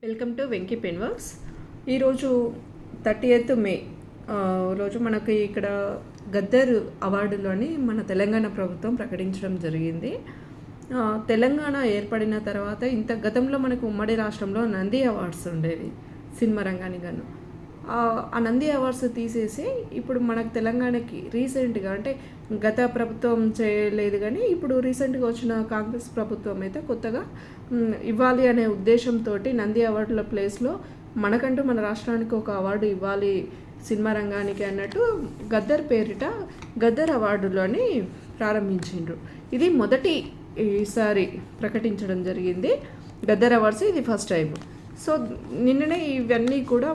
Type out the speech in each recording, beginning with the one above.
Welcome to Venky pen works. ఈరోజు 30th మే రోజు మనకి ఇక్కడ గద్దర్ అవార్డులు అని మన తెలంగాణ ప్రభుత్వం ప్రకటించడం జరిగింది. తెలంగాణ ఏర్పడిన తర్వాత గతంలో మనకు ఉమ్మడి రాష్ట్రంలో నంది అవార్డ్స్ ఉండేవి సినిమా రంగానికి గాను. ఆ నంది అవార్డ్స్ తీసేసి ఇప్పుడు మనకు తెలంగాణకి రీసెంట్గా అంటే గత ప్రభుత్వం చేయలేదు, కానీ ఇప్పుడు రీసెంట్గా వచ్చిన కాంగ్రెస్ ప్రభుత్వం అయితే కొత్తగా ఇవ్వాలి అనే ఉద్దేశంతో నంది అవార్డుల ప్లేస్లో మనకంటూ మన రాష్ట్రానికి ఒక అవార్డు ఇవ్వాలి సినిమా రంగానికి అన్నట్టు గద్దర్ పేరిట గద్దర్ అవార్డులు అని ప్రారంభించిండ్రు. ఇది ఈసారి ప్రకటించడం జరిగింది గద్దర్ అవార్డ్స్. ఇది ఫస్ట్ టైం. సో నిన్ననే ఇవన్నీ కూడా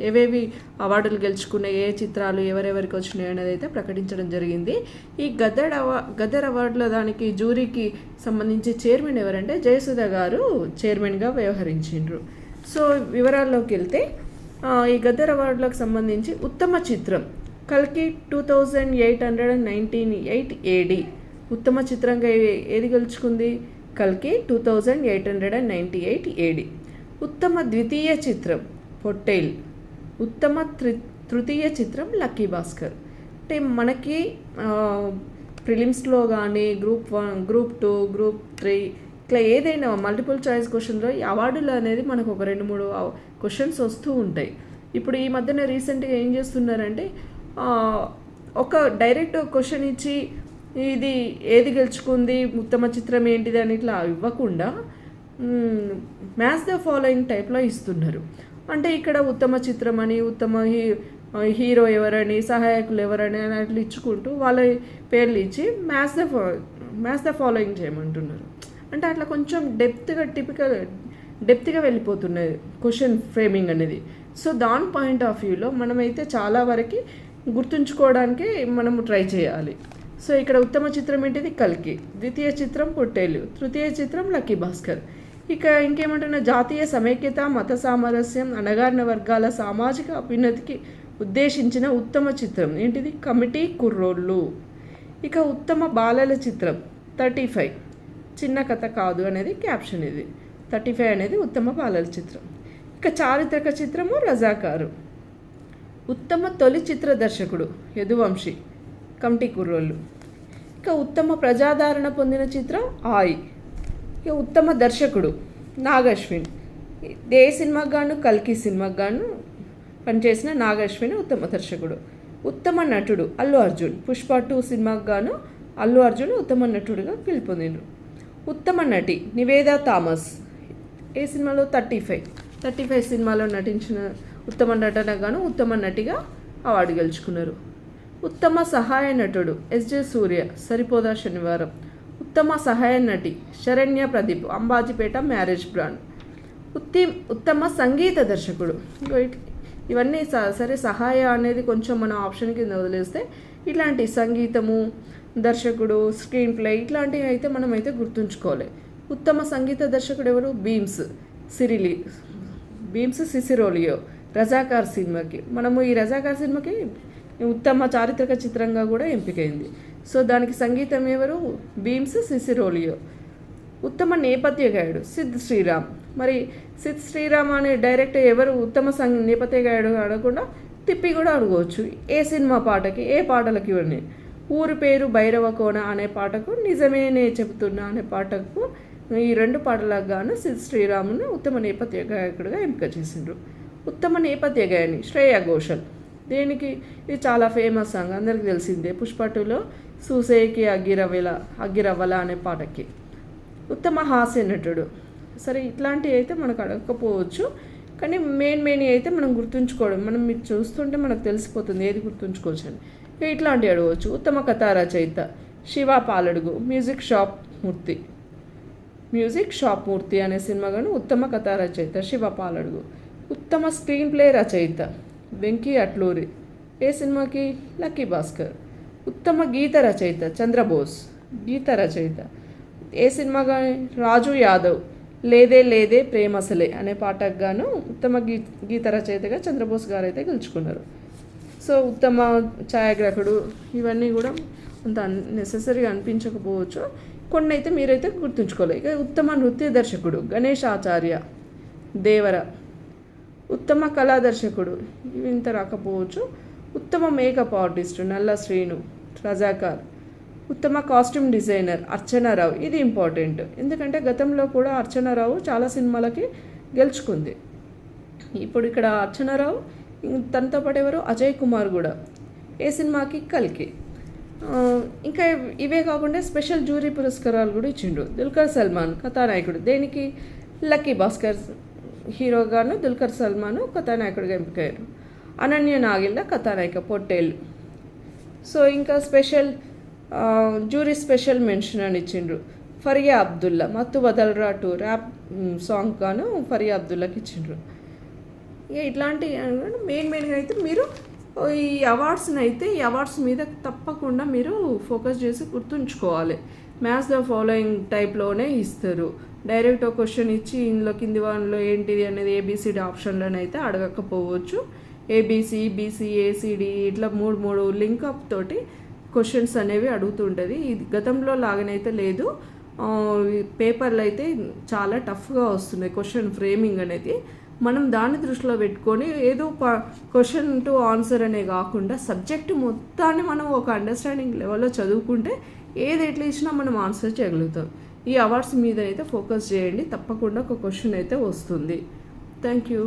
ఏవేవి అవార్డులు గెలుచుకున్నాయి, ఏ చిత్రాలు ఎవరెవరికి వచ్చినాయి అనేది అయితే ప్రకటించడం జరిగింది. ఈ గద్దర్ అవార్డుల దానికి జూరీకి సంబంధించి చైర్మన్ ఎవరంటే జయసుధ గారు చైర్మన్గా వ్యవహరించిండ్రు. సో వివరాల్లోకి వెళ్తే ఈ గద్దర్ అవార్డులకు సంబంధించి ఉత్తమ చిత్రం కల్కి 2898 AD ఉత్తమ చిత్రంగా ఏది గెలుచుకుంది? కల్కి 2898 AD. ఉత్తమ ద్వితీయ చిత్రం పొట్టేల్. ఉత్తమ తృతీయ చిత్రం లక్కీ భాస్కర్. అంటే మనకి ప్రిలిమ్స్లో కానీ గ్రూప్ 1, గ్రూప్ 2, గ్రూప్ 3 ఇట్లా ఏదైనా మల్టిపుల్ చాయిస్ క్వశ్చన్లో ఈ అవార్డులు అనేది మనకు ఒక 2-3 క్వశ్చన్స్ వస్తూ ఉంటాయి. ఇప్పుడు ఈ మధ్యన రీసెంట్గా ఏం చేస్తున్నారంటే ఒక డైరెక్ట్ క్వశ్చన్ ఇచ్చి ఇది ఏది గెలుచుకుంది, ఉత్తమ చిత్రం ఏంటిది అని ఇట్లా ఇవ్వకుండా మ్యాచ్ ద ఫాలోయింగ్ టైప్లో ఇస్తున్నారు. అంటే ఇక్కడ ఉత్తమ చిత్రం అని, ఉత్తమ హీరో ఎవరని, సహాయకులు ఎవరని అని అట్లా ఇచ్చుకుంటూ వాళ్ళ పేర్లు ఇచ్చి మ్యాచ్ ద ఫాలోయింగ్ చేయమంటున్నారు. అంటే అట్లా కొంచెం డెప్త్గా వెళ్ళిపోతున్నది క్వశ్చన్ ఫ్రేమింగ్ అనేది. సో దాని పాయింట్ ఆఫ్ వ్యూలో మనమైతే చాలా వరకు గుర్తుంచుకోవడానికి మనము ట్రై చేయాలి. సో ఇక్కడ ఉత్తమ చిత్రం ఏంటిది? కల్కి. ద్వితీయ చిత్రం పొట్టేలు. తృతీయ చిత్రం లక్కీ భాస్కర్. ఇక ఇంకేమంటున్నా, జాతీయ సమైక్యత, మత సామరస్యం, అణగారిన వర్గాల సామాజిక అభ్యున్నతికి ఉద్దేశించిన ఉత్తమ చిత్రం ఏంటిది? కమిటీ కుర్రోళ్ళు. ఇక ఉత్తమ బాలల చిత్రం 35 చిన్న కథ కాదు అనేది క్యాప్షన్. ఇది 35 అనేది ఉత్తమ బాలల చిత్రం. ఇక చారిత్రక చిత్రము రజాకారు. ఉత్తమ తొలి చిత్ర దర్శకుడు యదువంశీ, కమిటీ కుర్రోళ్ళు. ఇక ఉత్తమ ప్రజాదరణ పొందిన చిత్రం ఆయ్. ఇక ఉత్తమ దర్శకుడు నాగశ్విన్. ఏ సినిమాకు గాను? కల్కి సినిమాకు గాను పనిచేసిన నాగశ్విన్ ఉత్తమ దర్శకుడు. ఉత్తమ నటుడు అల్లు అర్జున్. పుష్ప 2 సినిమాకు గాను అల్లు అర్జున్ ఉత్తమ నటుడిగా గెలుపొందిండు. ఉత్తమ నటి నివేదా థామస్. ఏ సినిమాలో? 35 సినిమాలో నటించిన ఉత్తమ నటనకు గాను ఉత్తమ నటిగా అవార్డు గెలుచుకున్నారు. ఉత్తమ సహాయ నటుడు ఎస్జే సూర్య, సరిపోదా శనివారం. ఉత్తమ సహాయ నటి శరణ్య ప్రదీప్, అంబాజీపేట మ్యారేజ్ బ్రాండ్. ఉత్తమ సంగీత దర్శకుడు. ఇవన్నీ సరే, సహాయ అనేది కొంచెం మన ఆప్షన్ కింద వదిలేస్తే ఇట్లాంటి సంగీతము, దర్శకుడు, స్క్రీన్ ప్లే ఇట్లాంటివి అయితే మనం అయితే గుర్తుంచుకోవాలి. ఉత్తమ సంగీత దర్శకుడు ఎవరు? బీమ్స్ సిసిరోలియో రజాకార్ సినిమాకి. మనము ఈ రజాకార్ సినిమాకి ఉత్తమ చారిత్రక చిత్రంగా కూడా ఎంపికైంది. సో దానికి సంగీతం ఎవరు? బీమ్స్ సిసిరోలియో. ఉత్తమ నేపథ్య గాయకుడు సిద్ శ్రీరామ్. మరి సిద్ శ్రీరామ్ అనే డైరెక్టర్ ఎవరు? ఉత్తమ నేపథ్య గాయకుడు అడగకుండా తిప్పి కూడా అడగవచ్చు. ఏ సినిమా పాటకి, ఏ పాటలకి ఇవన్నీ. ఊరి పేరు భైరవ కోన అనే పాటకు, నిజమేనే చెబుతున్నా అనే పాటకు, ఈ 2 పాటలకు గాను సిద్ శ్రీరామ్ను ఉత్తమ నేపథ్య గాయకుడిగా ఎంపిక చేసిండ్రు. ఉత్తమ నేపథ్య గాయని శ్రేయా ఘోషల్. దేనికి? ఇది చాలా ఫేమస్ సాంగ్, అందరికీ తెలిసిందే. పుష్ప 2లో సూసేకి అగ్గిరవ్వల అనే పాటకి. ఉత్తమ హాస్య నటుడు. సరే, ఇట్లాంటివి అయితే మనకు అడగకపోవచ్చు, కానీ మెయిన్ అయితే మనం గుర్తుంచుకోవడం, మనం మీరు చూస్తుంటే మనకు తెలిసిపోతుంది ఏది గుర్తుంచుకోవచ్చు అని. ఇట్లాంటివి అడగవచ్చు. ఉత్తమ కథా రచయిత శివ పాలడుగు. మ్యూజిక్ షాప్ మూర్తి అనే సినిమా గాను ఉత్తమ కథా రచయిత శివ పాలడుగు. ఉత్తమ స్క్రీన్ ప్లే రచయిత వెంకీ అట్లూరి. ఏ సినిమాకి? లక్కీ భాస్కర్. ఉత్తమ గీత రచయిత చంద్రబోస్. గీత రచయిత ఏ సినిమా కానీ? రాజు యాదవ్ లేదే ప్రేమసలే అనే పాటకు గాను ఉత్తమ గీత రచయితగా చంద్రబోస్ గారు అయితే గెలుచుకున్నారు. సో ఉత్తమ ఛాయాగ్రాహకుడు ఇవన్నీ కూడా అంత నెసెసరీగా అనిపించకపోవచ్చు, కొన్ని అయితే మీరైతే గుర్తుంచుకోవాలి. ఇక ఉత్తమ నృత్య దర్శకుడు గణేష్ ఆచార్య. దేవర. ఉత్తమ కళా దర్శకుడు ఇవి ఇంత రాకపోవచ్చు. ఉత్తమ మేకప్ ఆర్టిస్ట్ నల్ల శ్రీను రజాకార్. ఉత్తమ కాస్ట్యూమ్ డిజైనర్ అర్చనారావు. ఇది ఇంపార్టెంట్, ఎందుకంటే గతంలో కూడా అర్చనారావు చాలా సినిమాలకి గెలుచుకుంది. ఇప్పుడు ఇక్కడ అర్చనారావు, తనతో పాటు ఎవరు, అజయ్ కుమార్ కూడా ఏ సినిమాకి, కల్కి. ఇంకా ఇవే కాకుండా స్పెషల్ జ్యూరీ పురస్కారాలు కూడా ఇచ్చిండు. దుల్కర్ సల్మాన్ కథానాయకుడు, దేనికి, లక్కీ భాస్కర్ హీరోగాను దుల్కర్ సల్మాన్ కథానాయకుడిగా ఎంపికయ్యారు. అనన్య నాగిల్ల కథానాయిక పొట్టేళ్ళు. సో ఇంకా స్పెషల్ జ్యూరీ స్పెషల్ మెన్షన్ అని ఇచ్చిండ్రు ఫరియా అబ్దుల్లా, మత్తు వదలరా 2 ర్యాప్ సాంగ్ గాను ఫరియా అబ్దుల్లాకి ఇచ్చిండ్రు. ఇక ఇట్లాంటి మెయిన్గా అయితే మీరు ఈ అవార్డ్స్ మీద తప్పకుండా మీరు ఫోకస్ చేసి గుర్తుంచుకోవాలి. మ్యాథ్స్ ద ఫాలోయింగ్ టైప్లోనే ఇస్తారు. డైరెక్ట్ ఒక క్వశ్చన్ ఇచ్చి ఇందులో కింది వాటిలో ఏంటిది అనేది ఏబిసిడి ఆప్షన్లను అయితే అడగకపోవచ్చు. ఏబిసి, బీసీ, ఏసీడి ఇట్లా 3 లింకప్ తోటి క్వశ్చన్స్ అనేవి అడుగుతుంటుంది. ఇది గతంలో లాగానైతే లేదు. పేపర్లు అయితే చాలా టఫ్గా వస్తున్నాయి. క్వశ్చన్ ఫ్రేమింగ్ అనేది మనం దాన్ని దృష్టిలో పెట్టుకొని ఏదో క్వశ్చన్ టు ఆన్సర్ అనే కాకుండా సబ్జెక్టు మొత్తాన్ని మనం ఒక అండర్స్టాండింగ్ లెవెల్లో చదువుకుంటే ఏది ఎట్లా ఇచ్చినా మనం ఆన్సర్ చేయగలుగుతాం. ఈ అవార్డ్స్ మీద అయితే ఫోకస్ చేయండి, తప్పకుండా ఒక క్వశ్చన్ అయితే వస్తుంది. Thank you.